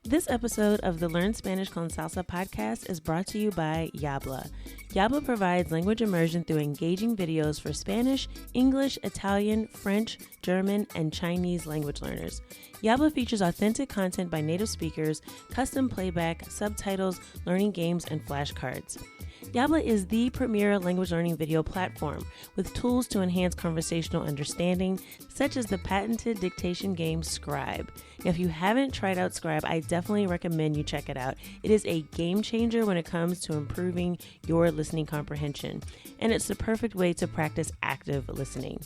This episode of the Learn Spanish Con Salsa podcast is brought to you by Yabla. Yabla provides language immersion through engaging videos for Spanish, English, Italian, French, German, and Chinese language learners. Yabla features authentic content by native speakers, custom playback, subtitles, learning games, and flashcards. Yabla is the premier language learning video platform with tools to enhance conversational understanding, such as the patented dictation game Scribe. If you haven't tried out Scribe, I definitely recommend you check it out. It is a game changer when it comes to improving your listening comprehension, and it's the perfect way to practice active listening.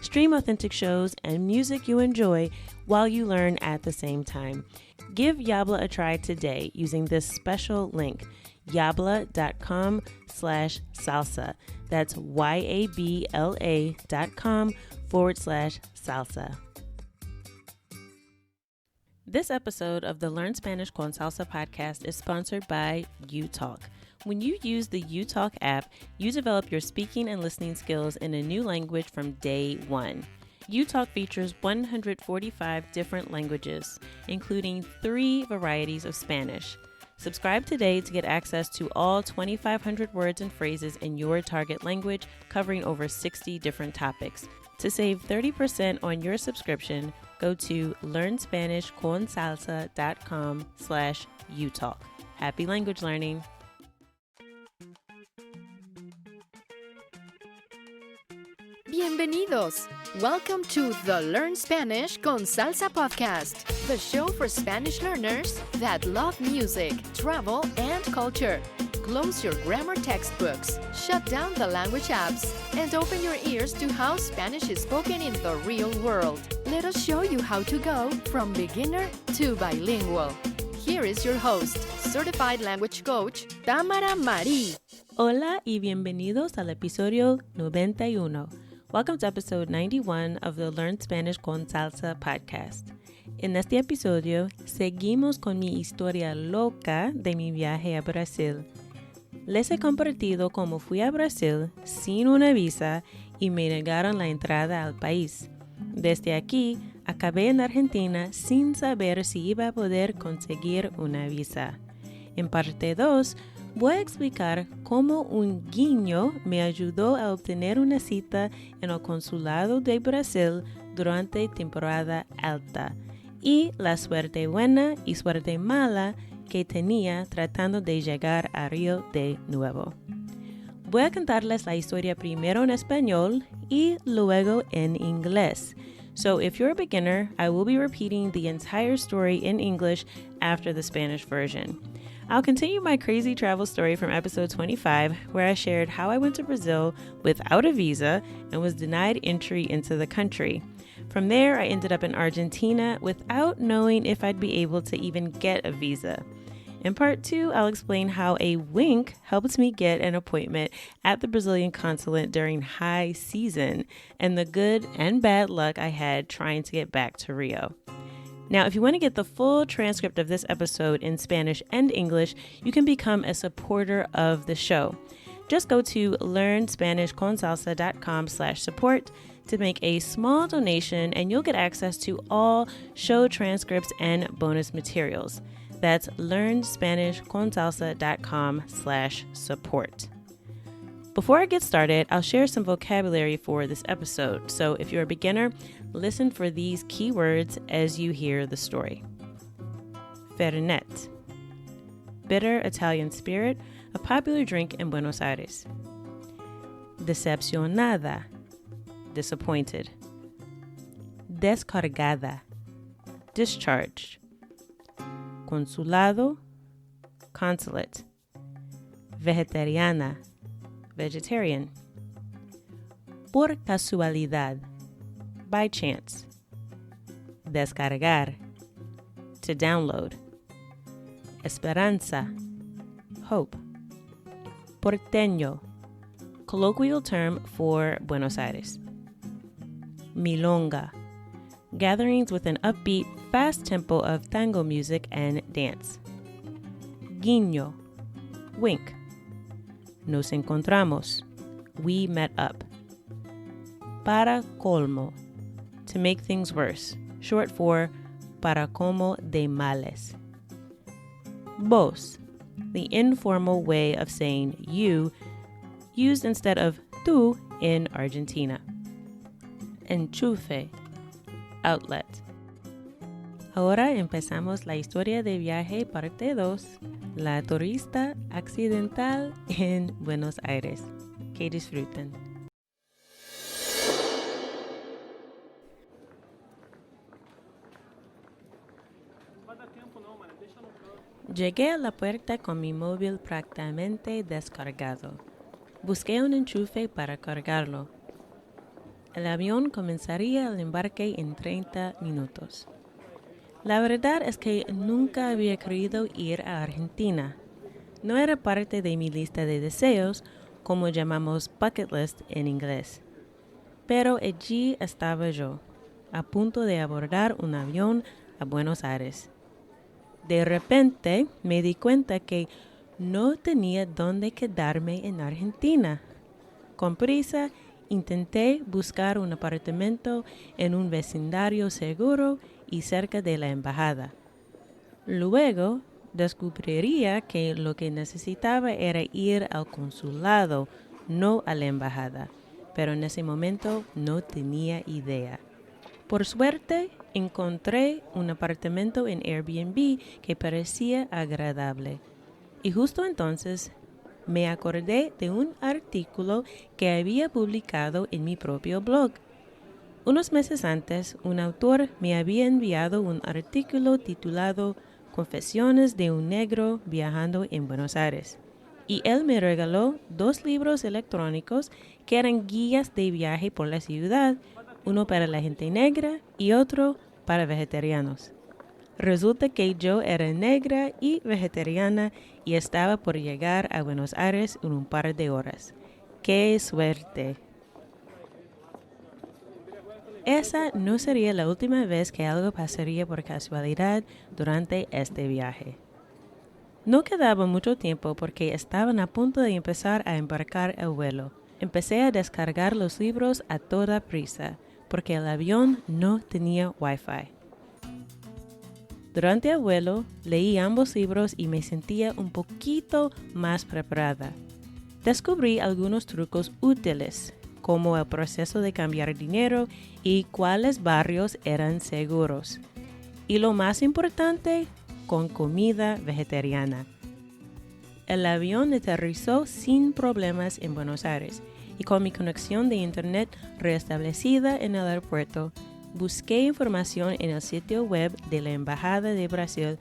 Stream authentic shows and music you enjoy while you learn at the same time. Give Yabla a try today using this special link, yabla.com/salsa. That's YABLA.com/salsa. This episode of the Learn Spanish Con Salsa podcast is sponsored by UTalk. When you use the UTalk app, you develop your speaking and listening skills in a new language from day one. UTalk features 145 different languages, including 3 varieties of Spanish. Subscribe today to get access to all 2,500 words and phrases in your target language, covering over 60 different topics. To save 30% on your subscription, go to learnspanishconsalsa.com/UTalk. Happy language learning! Bienvenidos! Welcome to the Learn Spanish Con Salsa podcast, the show for Spanish learners that love music, travel, and culture. Close your grammar textbooks, shut down the language apps, and open your ears to how Spanish is spoken in the real world. Let us show you how to go from beginner to bilingual. Here is your host, certified language coach, Tamara Marie. Hola y bienvenidos al episodio 91. Welcome to episode 91 of the Learn Spanish Con Salsa podcast. En este episodio, seguimos con mi historia loca de mi viaje a Brasil. Les he compartido cómo fui a Brasil sin una visa y me negaron la entrada al país. Desde aquí, acabé en Argentina sin saber si iba a poder conseguir una visa. En parte 2, voy a explicar cómo un guiño me ayudó a obtener una cita en el consulado de Brasil durante temporada alta y la suerte buena y suerte mala que tenía tratando de llegar a Río de nuevo. Voy a contarles la historia primero en español y luego en inglés. So if you're a beginner, I will be repeating the entire story in English after the Spanish version. I'll continue my crazy travel story from episode 25, where I shared how I went to Brazil without a visa and was denied entry into the country. From there, I ended up in Argentina without knowing if I'd be able to even get a visa. In part 2, I'll explain how a wink helped me get an appointment at the Brazilian consulate during high season and the good and bad luck I had trying to get back to Rio. Now, if you want to get the full transcript of this episode in Spanish and English, you can become a supporter of the show. Just go to learnspanishconsalsa.com/support to make a small donation, and you'll get access to all show transcripts and bonus materials. That's learnspanishconsalsa.com/support. Before I get started, I'll share some vocabulary for this episode. So if you're a beginner, listen for these key words as you hear the story. Fernet, bitter Italian spirit, a popular drink in Buenos Aires. Decepcionada, disappointed. Descargada, discharged. Consulado, consulate. Vegetariana, vegetarian. Por casualidad, by chance. Descargar, to download. Esperanza, hope. Porteño, colloquial term for Buenos Aires. Milonga, gatherings with an upbeat, fast tempo of tango music and dance. Guiño, wink. Nos encontramos, we met up. Para colmo, to make things worse, short for para colmo de males. vos, the informal way of saying you, used instead of tú in Argentina. Enchufe, outlet. Ahora empezamos la historia de viaje parte 2, la turista accidental en Buenos Aires. Que disfruten. Llegué a la puerta con mi móvil prácticamente descargado. Busqué un enchufe para cargarlo. El avión comenzaría el embarque en 30 minutos. La verdad es que nunca había querido ir a Argentina. No era parte de mi lista de deseos, como llamamos bucket list en inglés. Pero allí estaba yo, a punto de abordar un avión a Buenos Aires. De repente me di cuenta que no tenía dónde quedarme en Argentina. Con prisa, intenté buscar un apartamento en un vecindario seguro y cerca de la embajada. Luego, descubriría que lo que necesitaba era ir al consulado, no a la embajada, pero en ese momento no tenía idea. Por suerte, encontré un apartamento en Airbnb que parecía agradable. Y justo entonces me acordé de un artículo que había publicado en mi propio blog. Unos meses antes, un autor me había enviado un artículo titulado Confesiones de un negro viajando en Buenos Aires. Y él me regaló 2 libros electrónicos que eran guías de viaje por la ciudad, uno para la gente negra y otro para vegetarianos. Resulta que yo era negra y vegetariana y estaba por llegar a Buenos Aires en un par de horas. ¡Qué suerte! Esa no sería la última vez que algo pasaría por casualidad durante este viaje. No quedaba mucho tiempo porque estaban a punto de empezar a embarcar el vuelo. Empecé a descargar los libros a toda prisa, porque el avión no tenía Wi-Fi. Durante el vuelo, leí ambos libros y me sentía un poquito más preparada. Descubrí algunos trucos útiles, como el proceso de cambiar dinero y cuáles barrios eran seguros. Y lo más importante, con comida vegetariana. El avión aterrizó sin problemas en Buenos Aires y con mi conexión de internet restablecida en el aeropuerto, busqué información en el sitio web de la Embajada de Brasil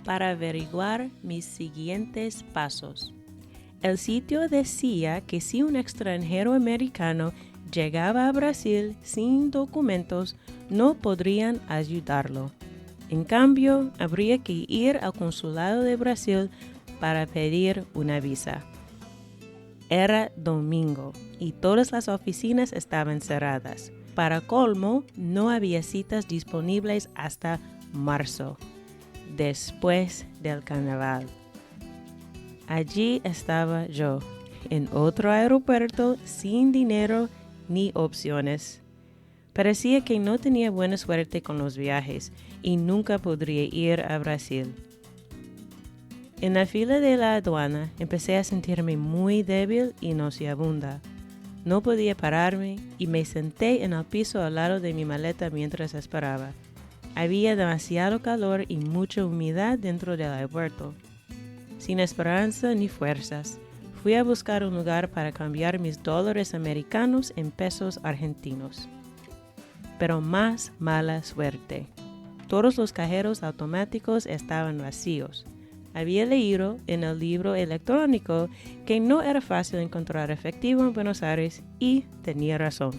para averiguar mis siguientes pasos. El sitio decía que si un extranjero americano llegaba a Brasil sin documentos, no podrían ayudarlo. En cambio, habría que ir al consulado de Brasil para pedir una visa. Era domingo y todas las oficinas estaban cerradas. Para colmo, no había citas disponibles hasta marzo, después del carnaval. Allí estaba yo, en otro aeropuerto, sin dinero ni opciones. Parecía que no tenía buena suerte con los viajes y nunca podría ir a Brasil. En la fila de la aduana empecé a sentirme muy débil y nauseabunda. No podía pararme y me senté en el piso al lado de mi maleta mientras esperaba. Había demasiado calor y mucha humedad dentro del aeropuerto. Sin esperanza ni fuerzas, fui a buscar un lugar para cambiar mis dólares americanos en pesos argentinos. Pero más mala suerte. Todos los cajeros automáticos estaban vacíos. Había leído en el libro electrónico que no era fácil encontrar efectivo en Buenos Aires y tenía razón.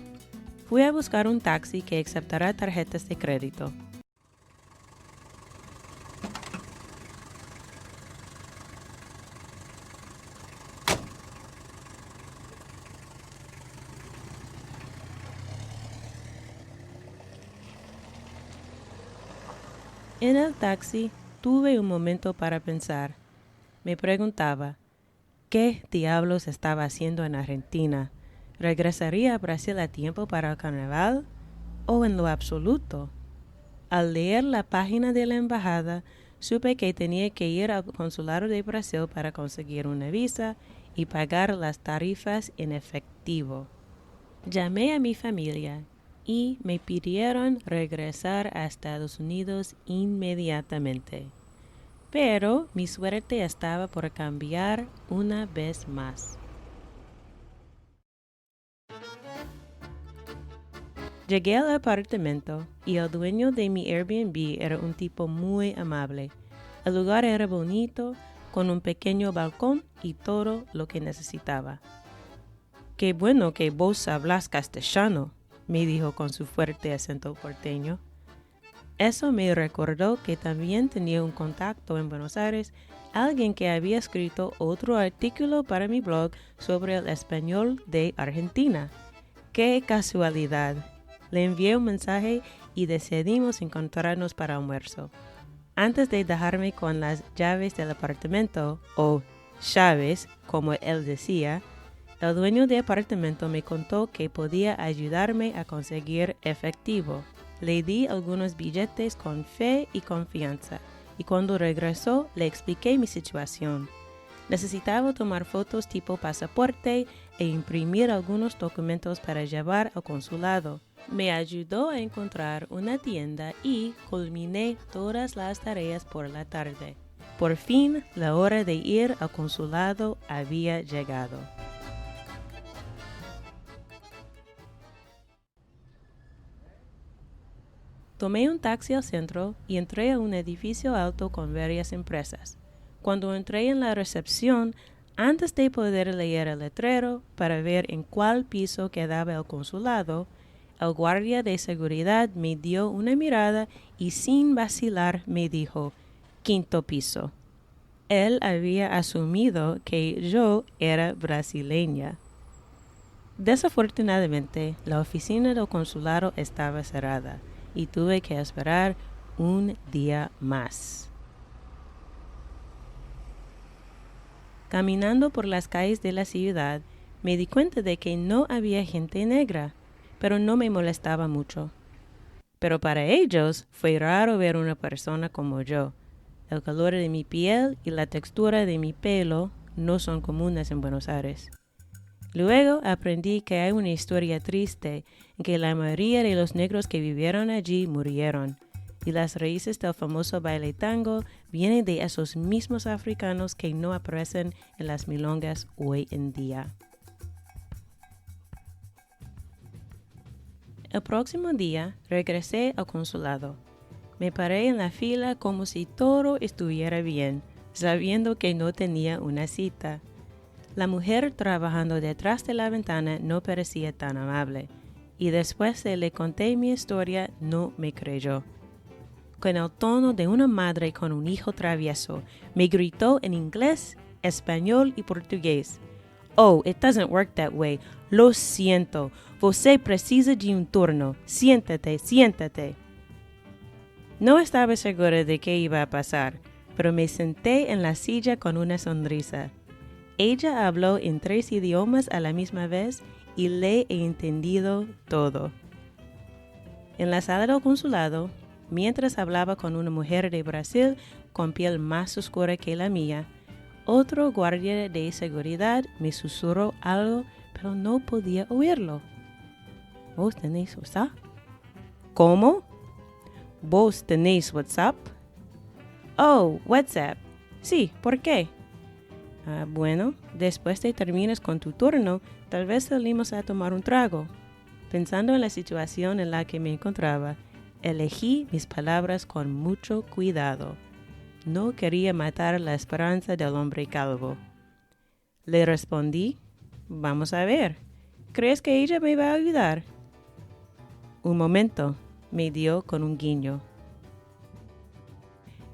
Fui a buscar un taxi que aceptara tarjetas de crédito. En el taxi tuve un momento para pensar. Me preguntaba, ¿qué diablos estaba haciendo en Argentina? ¿Regresaría a Brasil a tiempo para el carnaval? ¿O en lo absoluto? Al leer la página de la embajada, supe que tenía que ir al consulado de Brasil para conseguir una visa y pagar las tarifas en efectivo. Llamé a mi familia y me pidieron regresar a Estados Unidos inmediatamente. Pero mi suerte estaba por cambiar una vez más. Llegué al apartamento y el dueño de mi Airbnb era un tipo muy amable. El lugar era bonito, con un pequeño balcón y todo lo que necesitaba. «Qué bueno que vos hablas castellano», me dijo con su fuerte acento porteño. Eso me recordó que también tenía un contacto en Buenos Aires, alguien que había escrito otro artículo para mi blog sobre el español de Argentina. ¡Qué casualidad! Le envié un mensaje y decidimos encontrarnos para almuerzo. Antes de dejarme con las llaves del apartamento, o llaves, como él decía, el dueño del apartamento me contó que podía ayudarme a conseguir efectivo. Le di algunos billetes con fe y confianza, y cuando regresó le expliqué mi situación. Necesitaba tomar fotos tipo pasaporte e imprimir algunos documentos para llevar al consulado. Me ayudó a encontrar una tienda y culminé todas las tareas por la tarde. Por fin, la hora de ir al consulado había llegado. Tomé un taxi al centro y entré a un edificio alto con varias empresas. Cuando entré en la recepción, antes de poder leer el letrero para ver en cuál piso quedaba el consulado, el guardia de seguridad me dio una mirada y sin vacilar me dijo, «Quinto piso». Él había asumido que yo era brasileña. Desafortunadamente, la oficina del consulado estaba cerrada y tuve que esperar un día más. Caminando por las calles de la ciudad, me di cuenta de que no había gente negra, pero no me molestaba mucho. Pero para ellos fue raro ver una persona como yo. El color de mi piel y la textura de mi pelo no son comunes en Buenos Aires. Luego aprendí que hay una historia triste en que la mayoría de los negros que vivieron allí murieron, y las raíces del famoso baile tango vienen de esos mismos africanos que no aparecen en las milongas hoy en día. El próximo día regresé al consulado. Me paré en la fila como si todo estuviera bien, sabiendo que no tenía una cita. La mujer trabajando detrás de la ventana no parecía tan amable, y después de le conté mi historia no me creyó. Con el tono de una madre con un hijo travieso, me gritó en inglés, español y portugués. «Oh, it doesn't work that way. Lo siento. Você precisa de un turno. Siéntate, siéntate». No estaba segura de qué iba a pasar, pero me senté en la silla con una sonrisa. Ella habló en 3 idiomas a la misma vez y le he entendido todo. En la sala del consulado, mientras hablaba con una mujer de Brasil con piel más oscura que la mía, otro guardia de seguridad me susurró algo, pero no podía oírlo. ¿Vos tenéis WhatsApp? ¿Cómo? ¿Vos tenéis WhatsApp? Oh, WhatsApp. Sí, ¿por qué? Bueno, después de termines con tu turno, tal vez salimos a tomar un trago. Pensando en la situación en la que me encontraba, elegí mis palabras con mucho cuidado. No quería matar la esperanza del hombre calvo. Le respondí, «Vamos a ver. ¿Crees que ella me va a ayudar?» «Un momento», me dio con un guiño.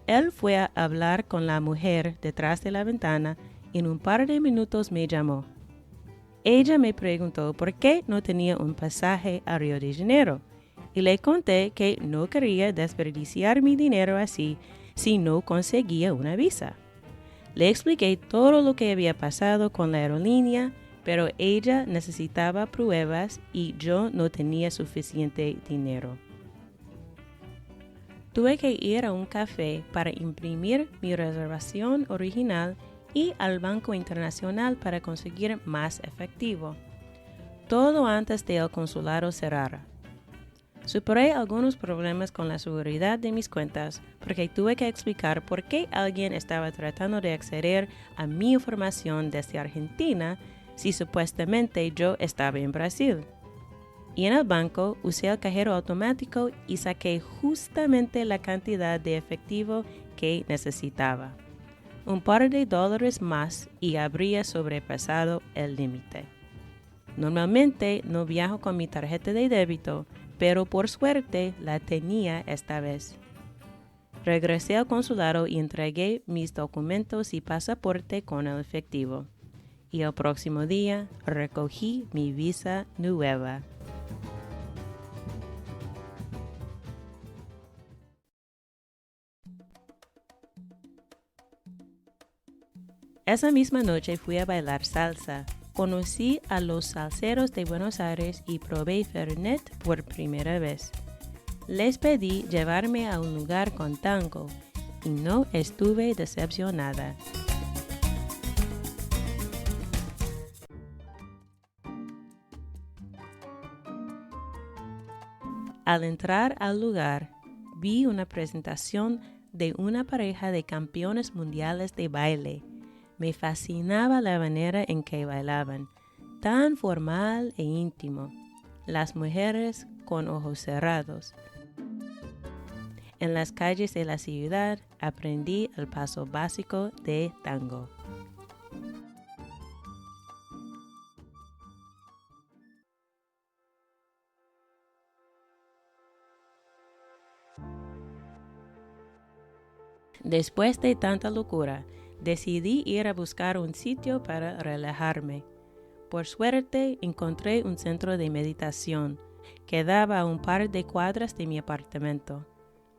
Él fue a hablar con la mujer detrás de la ventana y en un par de minutos me llamó. Ella me preguntó por qué no tenía un pasaje a Río de Janeiro y le conté que no quería desperdiciar mi dinero así si no conseguía una visa. Le expliqué todo lo que había pasado con la aerolínea, pero ella necesitaba pruebas y yo no tenía suficiente dinero. Tuve que ir a un café para imprimir mi reservación original y al Banco Internacional para conseguir más efectivo. Todo antes de el consulado cerrara. Superé algunos problemas con la seguridad de mis cuentas porque tuve que explicar por qué alguien estaba tratando de acceder a mi información desde Argentina si supuestamente yo estaba en Brasil. Y en el banco usé el cajero automático y saqué justamente la cantidad de efectivo que necesitaba. Un par de dólares más y habría sobrepasado el límite. Normalmente no viajo con mi tarjeta de débito, pero por suerte la tenía esta vez. Regresé al consulado y entregué mis documentos y pasaporte con el efectivo. Y el próximo día recogí mi visa nueva. Esa misma noche fui a bailar salsa. Conocí a los salseros de Buenos Aires y probé Fernet por primera vez. Les pedí llevarme a un lugar con tango y no estuve decepcionada. Al entrar al lugar, vi una presentación de una pareja de campeones mundiales de baile. Me fascinaba la manera en que bailaban, tan formal e íntimo. Las mujeres con ojos cerrados. En las calles de la ciudad aprendí el paso básico de tango. Después de tanta locura, decidí ir a buscar un sitio para relajarme. Por suerte, encontré un centro de meditación que daba a un par de cuadras de mi apartamento.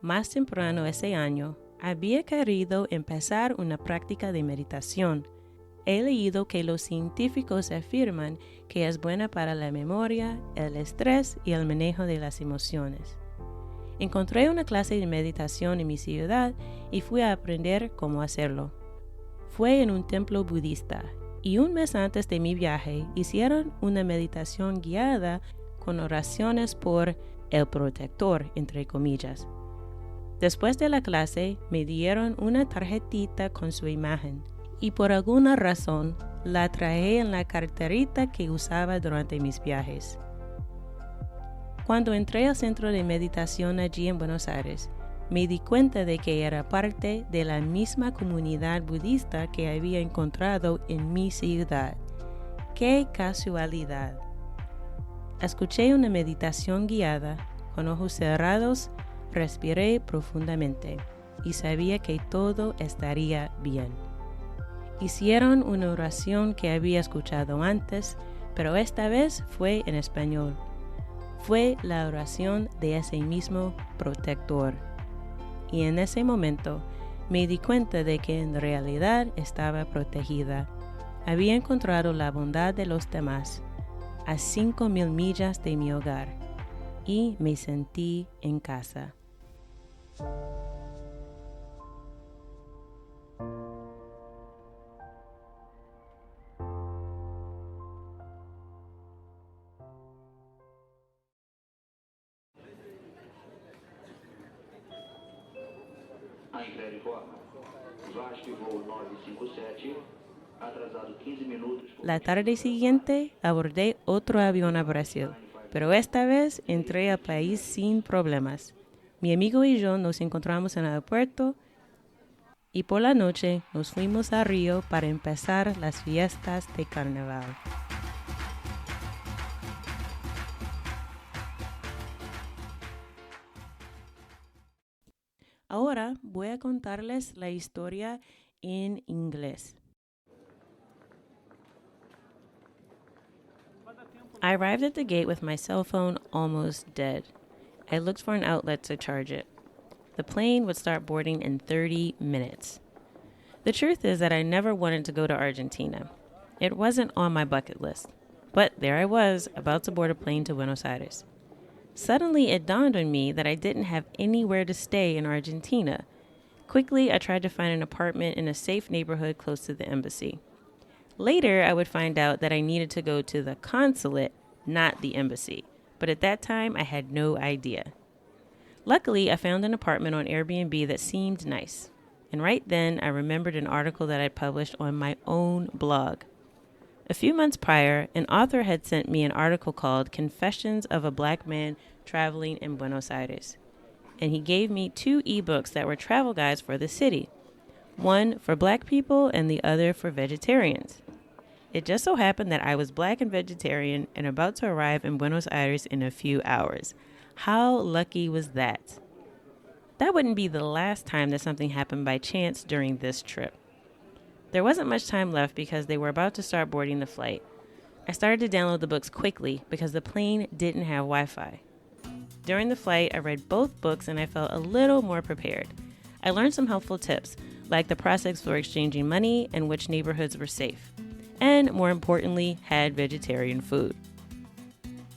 Más temprano ese año, había querido empezar una práctica de meditación. He leído que los científicos afirman que es buena para la memoria, el estrés y el manejo de las emociones. Encontré una clase de meditación en mi ciudad y fui a aprender cómo hacerlo. Fue en un templo budista y un mes antes de mi viaje hicieron una meditación guiada con oraciones por el protector, entre comillas. Después de la clase me dieron una tarjetita con su imagen y por alguna razón la traje en la carterita que usaba durante mis viajes. Cuando entré al centro de meditación allí en Buenos Aires, me di cuenta de que era parte de la misma comunidad budista que había encontrado en mi ciudad. ¡Qué casualidad! Escuché una meditación guiada, con ojos cerrados, respiré profundamente y sabía que todo estaría bien. Hicieron una oración que había escuchado antes, pero esta vez fue en español. Fue la oración de ese mismo protector. Y en ese momento me di cuenta de que en realidad estaba protegida. Había encontrado la bondad de los demás a 5,000 millas de mi hogar y me sentí en casa. La tarde siguiente abordé otro avión a Brasil, pero esta vez entré al país sin problemas. Mi amigo y yo nos encontramos en el aeropuerto y por la noche nos fuimos a Río para empezar las fiestas de carnival. Ahora voy a contarles la historia en inglés. I arrived at the gate with my cell phone almost dead. I looked for an outlet to charge it. The plane would start boarding in 30 minutes. The truth is that I never wanted to go to Argentina. It wasn't on my bucket list. But there I was, about to board a plane to Buenos Aires. Suddenly, it dawned on me that I didn't have anywhere to stay in Argentina. Quickly, I tried to find an apartment in a safe neighborhood close to the embassy. Later, I would find out that I needed to go to the consulate, not the embassy. But at that time, I had no idea. Luckily, I found an apartment on Airbnb that seemed nice. And right then, I remembered an article that I'd published on my own blog. A few months prior, an author had sent me an article called Confessions of a Black Man Traveling in Buenos Aires. And he gave me 2 ebooks that were travel guides for the city. One for Black people and the other for vegetarians. It just so happened that I was Black and vegetarian and about to arrive in Buenos Aires in a few hours. How lucky was that? That wouldn't be the last time that something happened by chance during this trip. There wasn't much time left because they were about to start boarding the flight. I started to download the books quickly because the plane didn't have Wi-Fi. During the flight, I read both books and I felt a little more prepared. I learned some helpful tips, like the process for exchanging money and which neighborhoods were safe. And more importantly, had vegetarian food.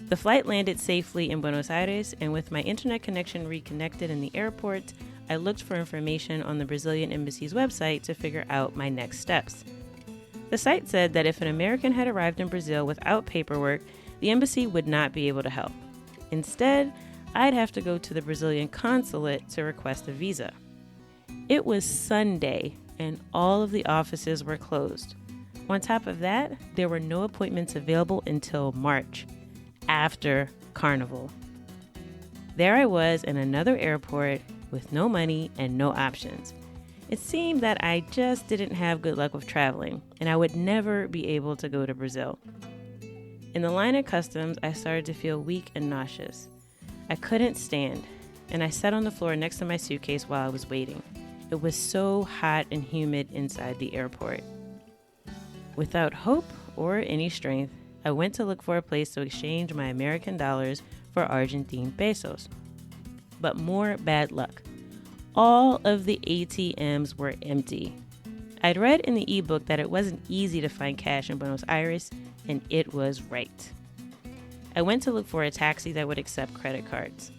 The flight landed safely in Buenos Aires, and with my internet connection reconnected in the airport, I looked for information on the Brazilian embassy's website to figure out my next steps. The site said that if an American had arrived in Brazil without paperwork, the embassy would not be able to help. Instead, I'd have to go to the Brazilian consulate to request a visa. It was Sunday, and all of the offices were closed. On top of that, there were no appointments available until March, after Carnival. There I was in another airport with no money and no options. It seemed that I just didn't have good luck with traveling, and I would never be able to go to Brazil. In the line at customs, I started to feel weak and nauseous. I couldn't stand, and I sat on the floor next to my suitcase while I was waiting. It was so hot and humid inside the airport. Without hope or any strength, I went to look for a place to exchange my American dollars for Argentine pesos. But more bad luck. All of the ATMs were empty. I'd read in the ebook that it wasn't easy to find cash in Buenos Aires, and it was right. I went to look for a taxi that would accept credit cards.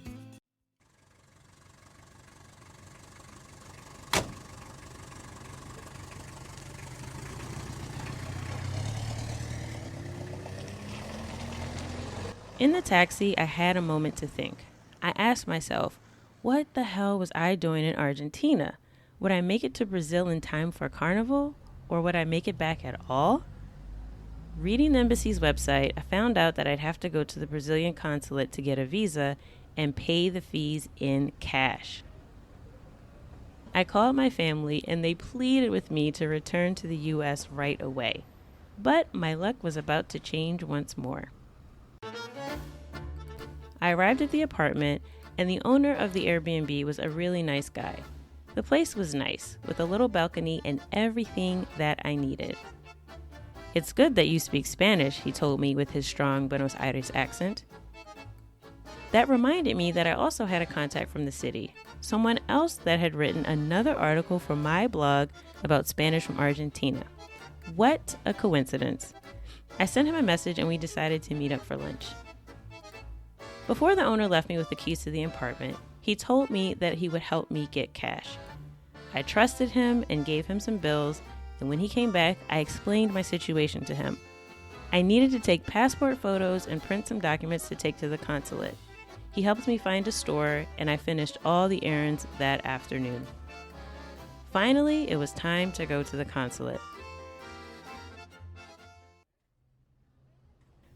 In the taxi, I had a moment to think. I asked myself, what the hell was I doing in Argentina? Would I make it to Brazil in time for Carnival? Or would I make it back at all? Reading the embassy's website, I found out that I'd have to go to the Brazilian consulate to get a visa and pay the fees in cash. I called my family and they pleaded with me to return to the U.S. right away. But my luck was about to change once more. I arrived at the apartment, and the owner of the Airbnb was a really nice guy. The place was nice, with a little balcony and everything that I needed. "It's good that you speak Spanish," he told me with his strong Buenos Aires accent. That reminded me that I also had a contact from the city, someone else that had written another article for my blog about Spanish from Argentina. What a coincidence. I sent him a message and we decided to meet up for lunch. Before the owner left me with the keys to the apartment, he told me that he would help me get cash. I trusted him and gave him some bills, and when he came back, I explained my situation to him. I needed to take passport photos and print some documents to take to the consulate. He helped me find a store, and I finished all the errands that afternoon. Finally, it was time to go to the consulate.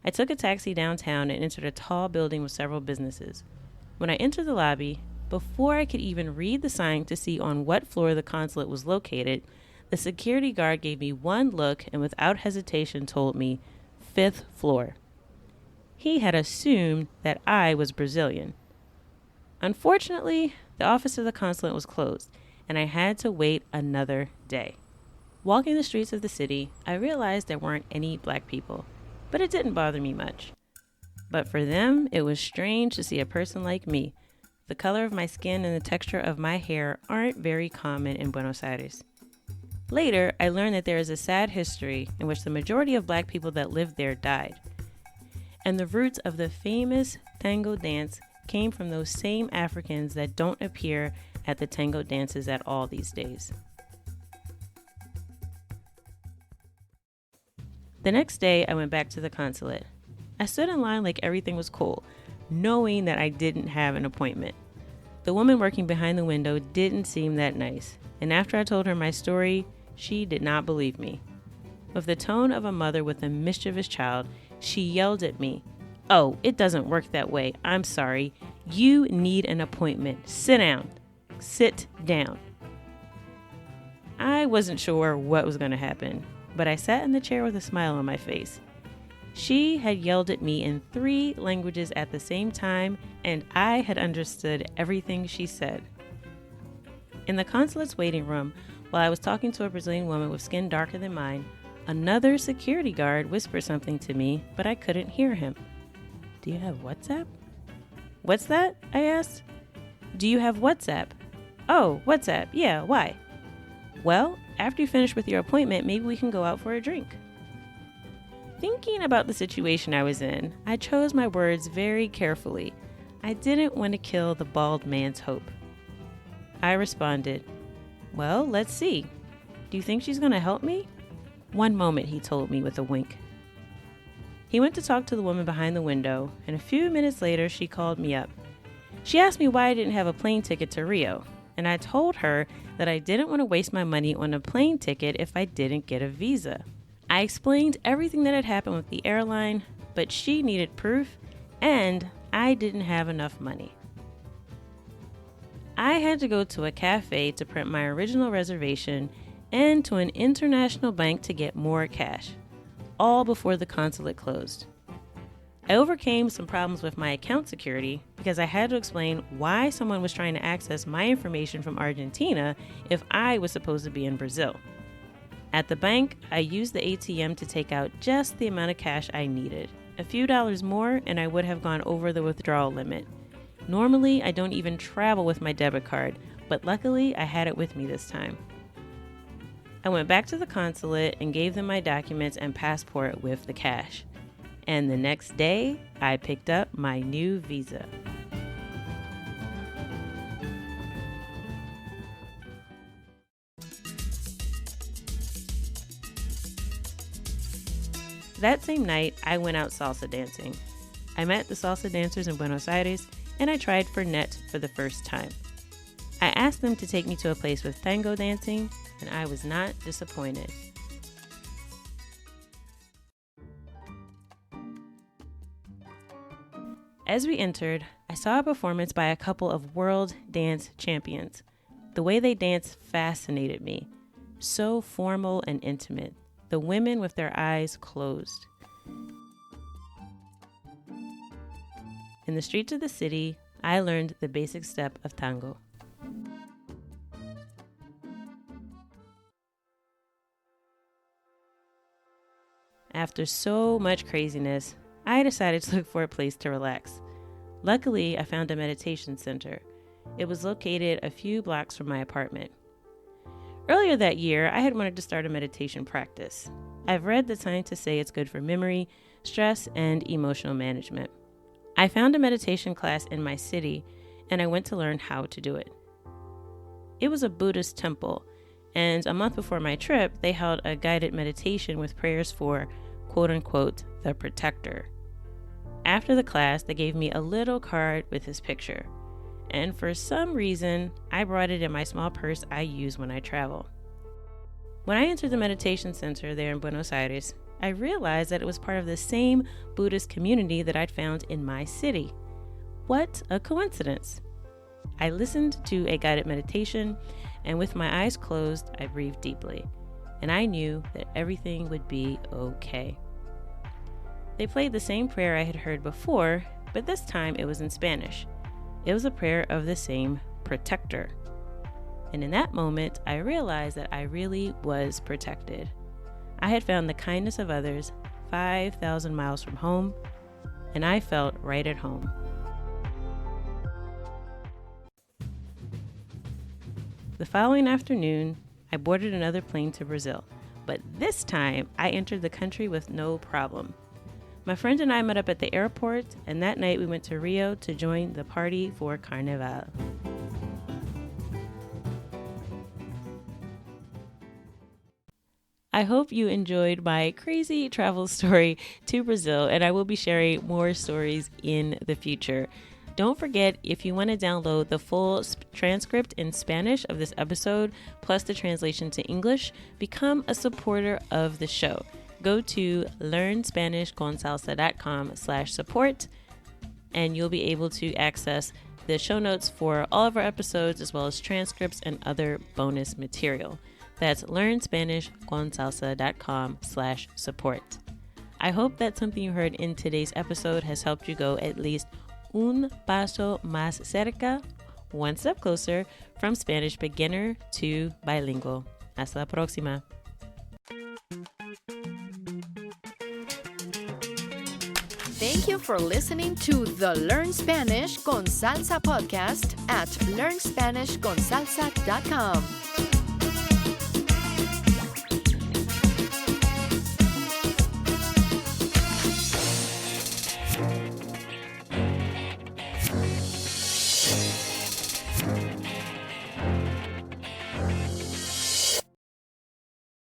I took a taxi downtown and entered a tall building with several businesses. When I entered the lobby, before I could even read the sign to see on what floor the consulate was located, the security guard gave me one look and without hesitation told me, 5th floor. He had assumed that I was Brazilian. Unfortunately, the office of the consulate was closed, and I had to wait another day. Walking the streets of the city, I realized there weren't any Black people. But it didn't bother me much. But for them, it was strange to see a person like me. The color of my skin and the texture of my hair aren't very common in Buenos Aires. Later, I learned that there is a sad history in which the majority of Black people that lived there died. And the roots of the famous tango dance came from those same Africans that don't appear at the tango dances at all these days. The next day, I went back to the consulate. I stood in line like everything was cool, knowing that I didn't have an appointment. The woman working behind the window didn't seem that nice, and after I told her my story, she did not believe me. With the tone of a mother with a mischievous child, she yelled at me, "Oh, it doesn't work that way. I'm sorry. You need an appointment. Sit down. Sit down." I wasn't sure what was going to happen, but I sat in the chair with a smile on my face. She had yelled at me in 3 languages at the same time, and I had understood everything she said. In the consulate's waiting room, while I was talking to a Brazilian woman with skin darker than mine, another security guard whispered something to me, but I couldn't hear him. "Do you have WhatsApp?" "What's that?" I asked. "Do you have WhatsApp?" "Oh, WhatsApp. Yeah, why?" "Well, after you finish with your appointment, maybe we can go out for a drink." Thinking about the situation I was in, I chose my words very carefully. I didn't want to kill the bald man's hope. I responded, "Well, let's see. Do you think she's going to help me?" "One moment," he told me with a wink. He went to talk to the woman behind the window, and a few minutes later, she called me up. She asked me why I didn't have a plane ticket to Rio, and I told her that I didn't want to waste my money on a plane ticket if I didn't get a visa. I explained everything that had happened with the airline, but she needed proof, and I didn't have enough money. I had to go to a cafe to print my original reservation and to an international bank to get more cash, all before the consulate closed. I overcame some problems with my account security because I had to explain why someone was trying to access my information from Argentina if I was supposed to be in Brazil. At the bank, I used the ATM to take out just the amount of cash I needed. A few dollars more and I would have gone over the withdrawal limit. Normally, I don't even travel with my debit card, but luckily I had it with me this time. I went back to the consulate and gave them my documents and passport with the cash. And the next day, I picked up my new visa. That same night, I went out salsa dancing. I met the salsa dancers in Buenos Aires, and I tried Fernet for the first time. I asked them to take me to a place with tango dancing, and I was not disappointed. As we entered, I saw a performance by a couple of world dance champions. The way they danced fascinated me. So formal and intimate. The women with their eyes closed. In the streets of the city, I learned the basic step of tango. After so much craziness, I decided to look for a place to relax. Luckily, I found a meditation center. It was located a few blocks from my apartment. Earlier that year, I had wanted to start a meditation practice. I've read that scientists say it's good for memory, stress, and emotional management. I found a meditation class in my city, and I went to learn how to do it. It was a Buddhist temple, and a month before my trip, they held a guided meditation with prayers for, quote-unquote, the protector. After the class, they gave me a little card with his picture. And for some reason, I brought it in my small purse I use when I travel. When I entered the meditation center there in Buenos Aires, I realized that it was part of the same Buddhist community that I'd found in my city. What a coincidence! I listened to a guided meditation, and with my eyes closed, I breathed deeply, and I knew that everything would be okay. They played the same prayer I had heard before, but this time it was in Spanish. It was a prayer of the same protector. And in that moment, I realized that I really was protected. I had found the kindness of others 5,000 miles from home, and I felt right at home. The following afternoon, I boarded another plane to Brazil, but this time I entered the country with no problem. My friend and I met up at the airport, and that night we went to Rio to join the party for carnival. I hope you enjoyed my crazy travel story to Brazil, and I will be sharing more stories in the future. Don't forget, if you want to download the full transcript in Spanish of this episode, plus the translation to English, become a supporter of the show. Go to learnspanishconsalsa.com/support, and you'll be able to access the show notes for all of our episodes, as well as transcripts and other bonus material. That's learnspanishconsalsa.com/support. I hope that something you heard in today's episode has helped you go at least un paso más cerca, one step closer, from Spanish beginner to bilingual. Hasta la próxima. Thank you for listening to the Learn Spanish Con Salsa podcast at learnspanishconsalsa.com.